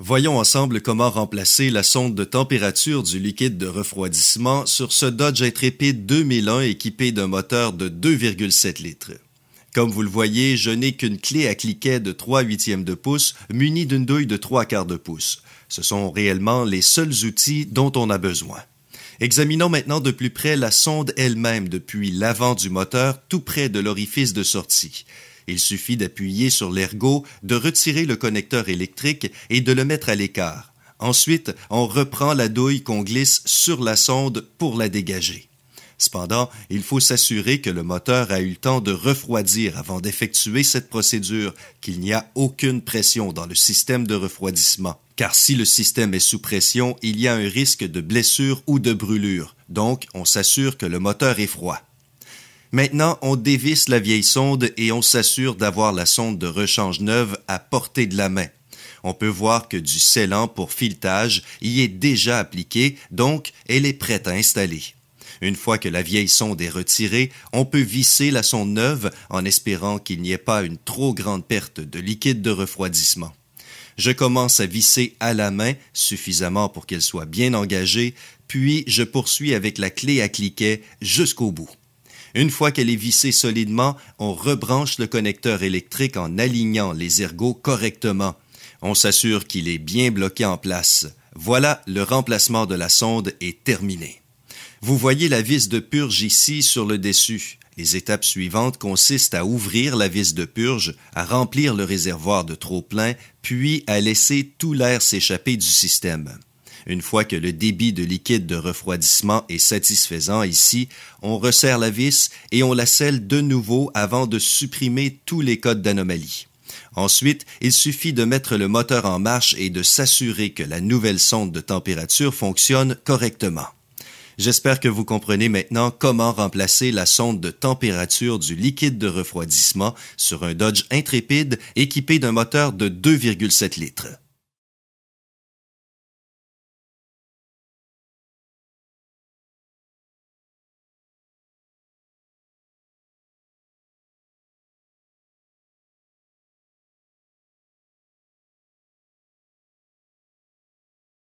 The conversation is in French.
Voyons ensemble comment remplacer la sonde de température du liquide de refroidissement sur ce Dodge Intrepid 2001 équipé d'un moteur de 2,7 litres. Comme vous le voyez, je n'ai qu'une clé à cliquet de 3/8 de pouce munie d'une douille de 3/4 de pouce. Ce sont réellement les seuls outils dont on a besoin. Examinons maintenant de plus près la sonde elle-même depuis l'avant du moteur, tout près de l'orifice de sortie. Il suffit d'appuyer sur l'ergot, de retirer le connecteur électrique et de le mettre à l'écart. Ensuite, on reprend la douille qu'on glisse sur la sonde pour la dégager. Cependant, il faut s'assurer que le moteur a eu le temps de refroidir avant d'effectuer cette procédure, qu'il n'y a aucune pression dans le système de refroidissement. Car si le système est sous pression, il y a un risque de blessure ou de brûlure. Donc, on s'assure que le moteur est froid. Maintenant, on dévisse la vieille sonde et on s'assure d'avoir la sonde de rechange neuve à portée de la main. On peut voir que du scellant pour filetage y est déjà appliqué, donc elle est prête à installer. Une fois que la vieille sonde est retirée, on peut visser la sonde neuve en espérant qu'il n'y ait pas une trop grande perte de liquide de refroidissement. Je commence à visser à la main, suffisamment pour qu'elle soit bien engagée, puis je poursuis avec la clé à cliquet jusqu'au bout. Une fois qu'elle est vissée solidement, on rebranche le connecteur électrique en alignant les ergots correctement. On s'assure qu'il est bien bloqué en place. Voilà, le remplacement de la sonde est terminé. Vous voyez la vis de purge ici sur le dessus. Les étapes suivantes consistent à ouvrir la vis de purge, à remplir le réservoir de trop-plein, puis à laisser tout l'air s'échapper du système. Une fois que le débit de liquide de refroidissement est satisfaisant ici, on resserre la vis et on la scelle de nouveau avant de supprimer tous les codes d'anomalie. Ensuite, il suffit de mettre le moteur en marche et de s'assurer que la nouvelle sonde de température fonctionne correctement. J'espère que vous comprenez maintenant comment remplacer la sonde de température du liquide de refroidissement sur un Dodge Intrepid équipé d'un moteur de 2,7 litres.